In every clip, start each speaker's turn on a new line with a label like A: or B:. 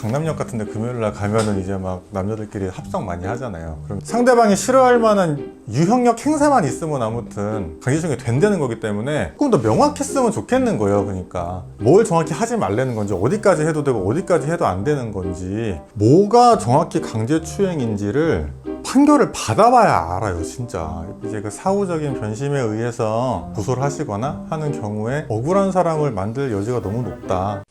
A: 강남역 같은 데 금요일날 가면은 이제 막 남자들끼리 합성 많이 하잖아요. 그럼 상대방이 싫어할 만한 유형력 행사만 있으면 아무튼 강제추행이 된다는 거기 때문에 조금 더 명확했으면 좋겠는 거예요. 그러니까 뭘 정확히 하지 말라는 건지, 어디까지 해도 되고 어디까지 해도 안 되는 건지, 뭐가 정확히 강제추행인지를 판결을 받아봐야 알아요. 진짜 이제 그 사후적인 변심에 의해서 고소를 하시거나 하는 경우에 억울한 사람을 만들 여지가 너무 높다.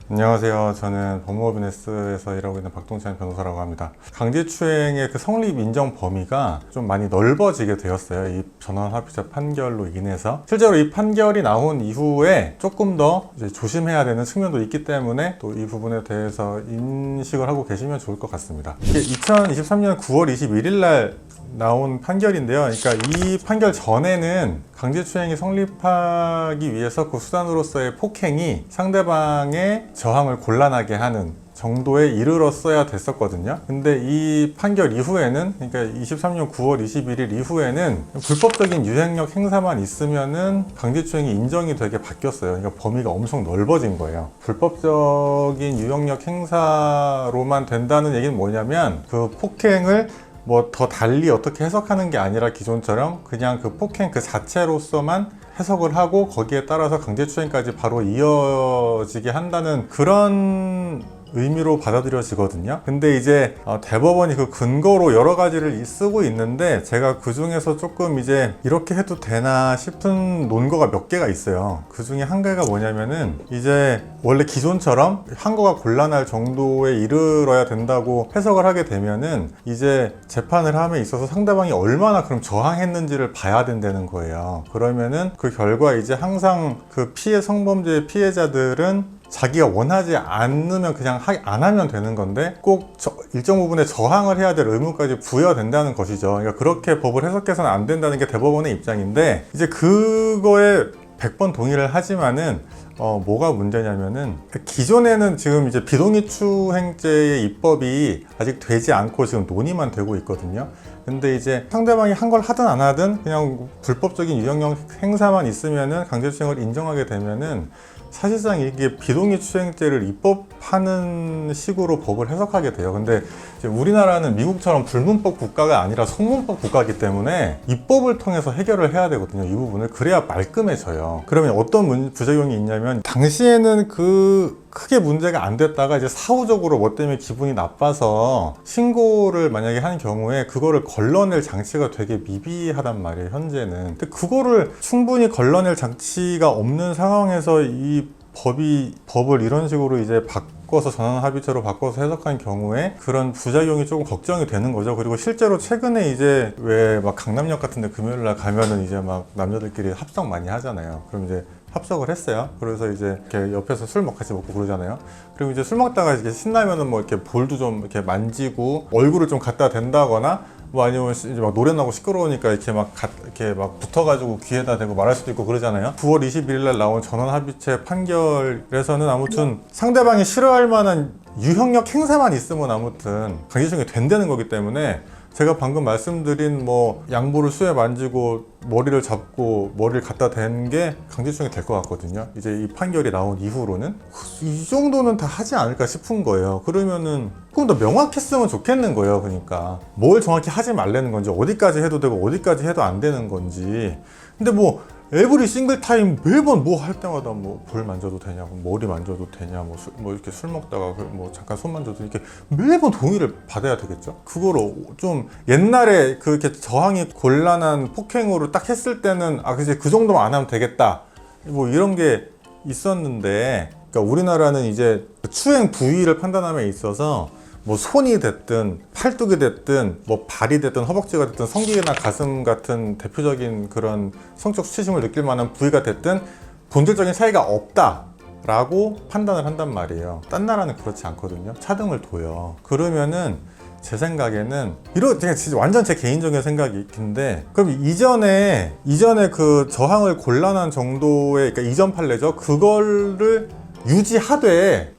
A: 안녕하세요. 저는 법무법인S에서 일하고 있는 박동찬 변호사라고 합니다. 강제추행의 그 성립 인정 범위가 좀 많이 넓어지게 되었어요. 이 전원합의체 판결로 인해서. 실제로 이 판결이 나온 이후에 조금 더 이제 조심해야 되는 측면도 있기 때문에 또 이 부분에 대해서 인식을 하고 계시면 좋을 것 같습니다. 이게 2023년 9월 21일 날 나온 판결인데요. 그러니까 이 판결 전에는 강제추행이 성립하기 위해서 그 수단으로서의 폭행이 상대방의 저항을 곤란하게 하는 정도에 이르렀어야 됐었거든요. 근데 이 판결 이후에는, 그러니까 23년 9월 21일 이후에는 불법적인 유행력 행사만 있으면은 강제추행이 인정이 되게 바뀌었어요. 그러니까 범위가 엄청 넓어진 거예요. 불법적인 유형력 행사로만 된다는 얘기는 뭐냐면, 그 폭행을 뭐 더 달리 어떻게 해석하는 게 아니라 기존처럼 그냥 그 폭행 그 자체로서만 해석을 하고 거기에 따라서 강제추행까지 바로 이어지게 한다는 그런 의미로 받아들여지거든요. 근데 이제 대법원이 그 근거로 여러 가지를 쓰고 있는데, 제가 그 중에서 조금 이제 이렇게 해도 되나 싶은 논거가 몇 개가 있어요. 그 중에 한 개가 뭐냐면은, 이제 원래 기존처럼 항거가 곤란할 정도에 이르러야 된다고 해석을 하게 되면은 이제 재판을 함에 있어서 상대방이 얼마나 그럼 저항했는지를 봐야 된다는 거예요. 그러면은 그 결과 이제 항상 그 성범죄의 피해자들은 자기가 원하지 않으면 그냥 안 하면 되는 건데, 꼭 일정 부분에 저항을 해야 될 의무까지 부여된다는 것이죠. 그러니까 그렇게 법을 해석해서는 안 된다는 게 대법원의 입장인데, 이제 그거에 100번 동의를 하지만은 뭐가 문제냐면은, 기존에는 지금 이제 비동의추행죄의 입법이 아직 되지 않고 지금 논의만 되고 있거든요. 근데 이제 상대방이 한 걸 하든 안 하든 그냥 불법적인 유형력 행사만 있으면은 강제추행을 인정하게 되면은 사실상 이게 비동의추행죄를 입법하는 식으로 법을 해석하게 돼요. 근데 이제 우리나라는 미국처럼 불문법 국가가 아니라 성문법 국가이기 때문에 입법을 통해서 해결을 해야 되거든요. 이 부분을. 그래야 말끔해져요. 그러면 어떤 부작용이 있냐면, 당시에는 크게 문제가 안 됐다가 이제 사후적으로 뭐 때문에 기분이 나빠서 신고를 만약에 한 경우에 그거를 걸러낼 장치가 되게 미비하단 말이에요, 현재는. 근데 그거를 충분히 걸러낼 장치가 없는 상황에서 이 법을 이런 식으로 이제 바꿔서 전원합의체로 바꿔서 해석한 경우에 그런 부작용이 조금 걱정이 되는 거죠. 그리고 실제로 최근에 이제 왜 막 강남역 같은 데 금요일날 가면은 이제 막 남자들끼리 합성 많이 하잖아요. 그럼 이제 합석을 했어요. 그래서 이제 이렇게 옆에서 술 같이 먹고 그러잖아요. 그리고 이제 술 먹다가 이렇게 신나면은 뭐 이렇게 볼도 좀 이렇게 만지고 얼굴을 좀 갖다 댄다거나, 뭐 아니면 이제 막 노래 나고 시끄러우니까 이렇게 막 붙어가지고 귀에다 대고 말할 수도 있고 그러잖아요. 9월 21일 날 나온 전원합의체 판결에서는 아무튼 상대방이 싫어할 만한 유형력 행사만 있으면 아무튼 강제추행이 된다는 거기 때문에, 제가 방금 말씀드린 뭐 양보를 수에 만지고 머리를 잡고 머리를 갖다 댄 게 강제추행이 될 것 같거든요. 이제 이 판결이 나온 이후로는 이 정도는 다 하지 않을까 싶은 거예요. 그러면은 조금 더 명확했으면 좋겠는 거예요. 그러니까 뭘 정확히 하지 말라는 건지, 어디까지 해도 되고 어디까지 해도 안 되는 건지. 근데 뭐 에브리 싱글 타임 매번 뭐 할 때마다 뭐 볼 만져도 되냐고, 머리 만져도 되냐, 뭐 이렇게 술 먹다가 뭐 잠깐 손 만져도 이렇게 매번 동의를 받아야 되겠죠? 그거를 좀 옛날에 그렇게 저항이 곤란한 폭행으로 딱 했을 때는 그치, 그 정도만 안 하면 되겠다, 뭐 이런 게 있었는데, 그러니까 우리나라는 이제 추행 부위를 판단함에 있어서 뭐 손이 됐든 팔뚝이 됐든 뭐 발이 됐든 허벅지가 됐든 성기나 가슴 같은 대표적인 그런 성적 수치심을 느낄 만한 부위가 됐든 본질적인 차이가 없다라고 판단을 한단 말이에요. 딴 나라는 그렇지 않거든요. 차등을 둬요. 그러면은 제 생각에는 제가 진짜 완전 제 개인적인 생각인데, 그럼 이전에 그 저항을 곤란한 정도의, 그러니까 이전 판례죠. 그거를 유지하되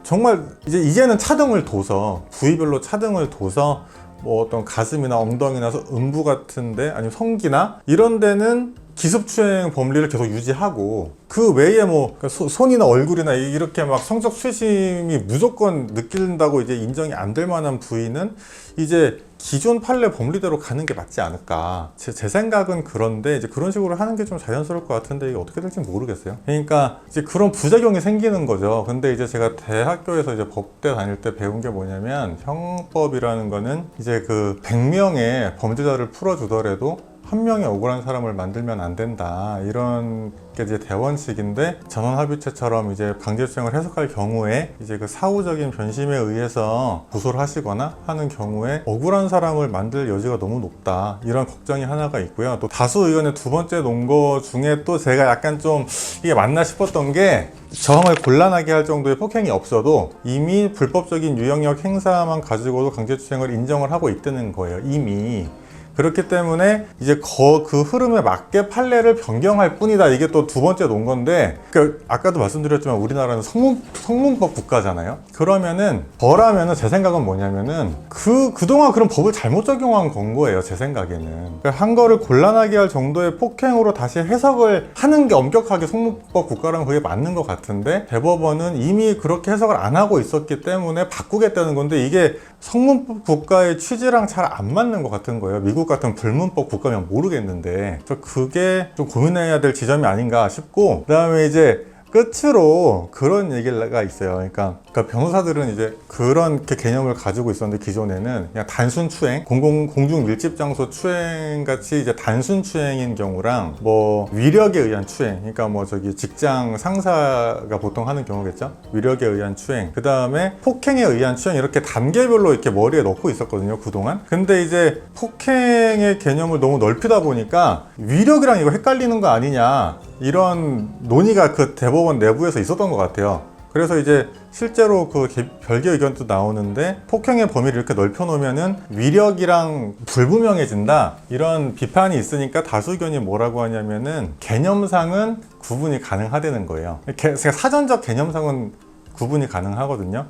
A: 정말 이제는 차등을 둬서, 부위별로 차등을 둬서 뭐 어떤 가슴이나 엉덩이나 음부 같은데, 아니면 성기나 이런 데는 기습추행 범리를 계속 유지하고 그 외에 뭐 손이나 얼굴이나 이렇게 막 성적 수심이 무조건 느낀다고 이제 인정이 안 될 만한 부위는 이제 기존 판례 법리대로 가는 게 맞지 않을까. 제 생각은 그런데 이제 그런 식으로 하는 게 좀 자연스러울 것 같은데 이게 어떻게 될지 모르겠어요. 그러니까 이제 그런 부작용이 생기는 거죠. 근데 이제 제가 대학교에서 이제 법대 다닐 때 배운 게 뭐냐면 형법이라는 거는 이제 그 100명의 범죄자를 풀어주더라도 한 명의 억울한 사람을 만들면 안 된다. 이런 게 이제 대원칙인데 전원합의체처럼 이제 강제추행을 해석할 경우에 이제 그 사후적인 변심에 의해서 고소를 하시거나 하는 경우에 억울한 사람을 만들 여지가 너무 높다. 이런 걱정이 하나가 있고요. 또 다수 의견의 두 번째 논거 중에 또 제가 약간 좀 이게 맞나 싶었던 게 저항을 곤란하게 할 정도의 폭행이 없어도 이미 불법적인 유형력 행사만 가지고도 강제추행을 인정을 하고 있다는 거예요. 이미. 그렇기 때문에 이제 그 흐름에 맞게 판례를 변경할 뿐이다. 이게 또 두 번째 논건데, 그러니까 아까도 말씀드렸지만 우리나라는 성문법 국가잖아요. 그러면은 저라면은 제 생각은 뭐냐면은 그동안 그런 법을 잘못 적용한 건 거예요. 제 생각에는. 그러니까 한 거를 곤란하게 할 정도의 폭행으로 다시 해석을 하는 게 엄격하게 성문법 국가랑 그게 맞는 것 같은데 대법원은 이미 그렇게 해석을 안 하고 있었기 때문에 바꾸겠다는 건데 이게 성문법 국가의 취지랑 잘 안 맞는 것 같은 거예요. 미국 같은 불문법 국가면 모르겠는데 그게 좀 고민해야 될 지점이 아닌가 싶고, 그 다음에 이제 끝으로 그런 얘기가 있어요. 그러니까 변호사들은 이제 그런 개념을 가지고 있었는데 기존에는 그냥 단순 추행, 공중 밀집 장소 추행 같이 이제 단순 추행인 경우랑 뭐 위력에 의한 추행, 그러니까 뭐 저기 직장 상사가 보통 하는 경우겠죠. 위력에 의한 추행, 그 다음에 폭행에 의한 추행 이렇게 단계별로 이렇게 머리에 넣고 있었거든요, 그동안. 근데 이제 폭행의 개념을 너무 넓히다 보니까 위력이랑 이거 헷갈리는 거 아니냐, 이런 논의가 그 대법원 내부에서 있었던 것 같아요. 그래서 이제 실제로 그 별개 의견도 나오는데 폭행의 범위를 이렇게 넓혀놓으면은 위력이랑 불분명해진다, 이런 비판이 있으니까 다수 의견이 뭐라고 하냐면은 개념상은 구분이 가능하다는 거예요. 사전적 개념상은 구분이 가능하거든요.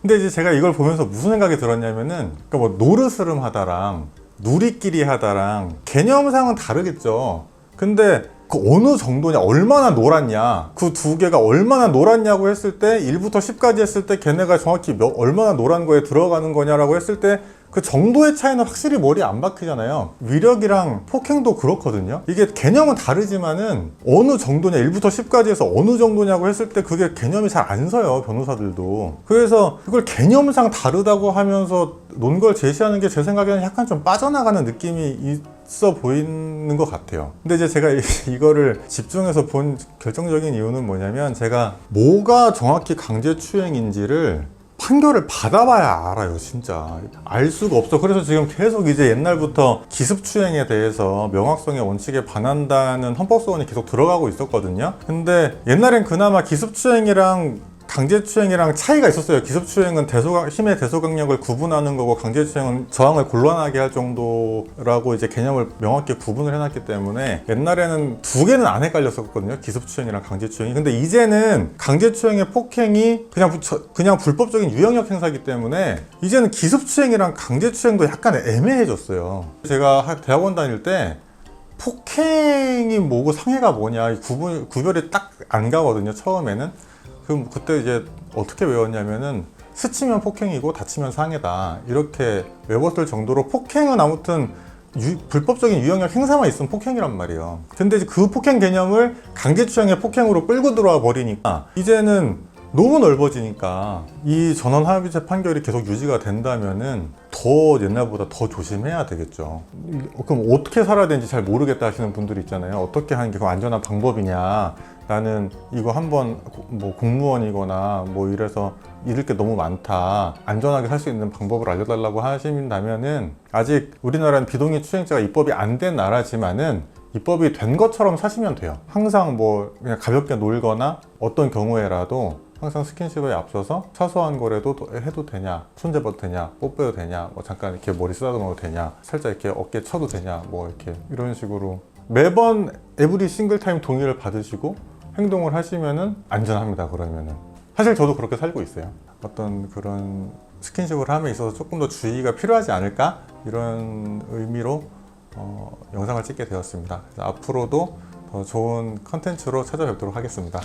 A: 근데 이제 제가 이걸 보면서 무슨 생각이 들었냐면은 그러니까 뭐 노르스름 하다랑 누리끼리 하다랑 개념상은 다르겠죠. 근데 그 어느 정도냐, 얼마나 놀았냐, 그 두 개가 얼마나 놀았냐고 했을 때 1부터 10까지 했을 때 걔네가 정확히 얼마나 놀한 거에 들어가는 거냐라고 했을 때 그 정도의 차이는 확실히 머리에 안 박히잖아요. 위력이랑 폭행도 그렇거든요. 이게 개념은 다르지만은 어느 정도냐, 1부터 10까지 해서 어느 정도냐고 했을 때 그게 개념이 잘 안 서요, 변호사들도. 그래서 이걸 개념상 다르다고 하면서 논걸 제시하는 게 제 생각에는 약간 좀 빠져나가는 느낌이 있어 보이는 것 같아요. 근데 이제 제가 이거를 집중해서 본 결정적인 이유는 뭐냐면 제가 뭐가 정확히 강제추행인지를 판결을 받아봐야 알아요. 진짜 알 수가 없어. 그래서 지금 계속 이제 옛날부터 기습추행에 대해서 명확성의 원칙에 반한다는 헌법소원이 계속 들어가고 있었거든요. 근데 옛날엔 그나마 기습추행이랑 강제추행이랑 차이가 있었어요. 기습추행은 힘의 대소강력을 구분하는 거고 강제추행은 저항을 곤란하게 할 정도라고 이제 개념을 명확히 구분을 해놨기 때문에 옛날에는 두 개는 안 헷갈렸었거든요. 기습추행이랑 강제추행이. 근데 이제는 강제추행의 폭행이 그냥 불법적인 유형력 행사이기 때문에 이제는 기습추행이랑 강제추행도 약간 애매해졌어요. 제가 대학원 다닐 때 폭행이 뭐고 상해가 뭐냐 구별이 딱 안 가거든요. 처음에는. 그럼 그때 이제 어떻게 외웠냐면은 스치면 폭행이고 다치면 상해다, 이렇게 외웠을 정도로 폭행은 아무튼 불법적인 유형력 행사만 있으면 폭행이란 말이에요. 근데 이제 그 폭행 개념을 강제추행의 폭행으로 끌고 들어와 버리니까 이제는 너무 넓어지니까 이 전원합의체 판결이 계속 유지가 된다면은 더 옛날보다 더 조심해야 되겠죠. 그럼 어떻게 살아야 되는지 잘 모르겠다 하시는 분들이 있잖아요. 어떻게 하는 게 안전한 방법이냐, 나는 이거 한번 뭐 공무원이거나 뭐 이래서 잃을 게 너무 많다, 안전하게 살 수 있는 방법을 알려달라고 하신다면은, 아직 우리나라는 비동의 추행죄가 입법이 안 된 나라지만은 입법이 된 것처럼 사시면 돼요. 항상 뭐 그냥 가볍게 놀거나 어떤 경우에라도 항상 스킨십에 앞서서 사소한 거라도 해도 되냐, 손잡아도 되냐, 뽀뽀해도 되냐, 뭐 잠깐 이렇게 머리 쓰다듬어도 되냐, 살짝 이렇게 어깨 쳐도 되냐, 뭐 이렇게 이런 식으로 매번 에브리 싱글 타임 동의를 받으시고 행동을 하시면은 안전합니다. 그러면은 사실 저도 그렇게 살고 있어요. 어떤 그런 스킨십을 함에 있어서 조금 더 주의가 필요하지 않을까, 이런 의미로 영상을 찍게 되었습니다. 그래서 앞으로도 더 좋은 컨텐츠로 찾아뵙도록 하겠습니다.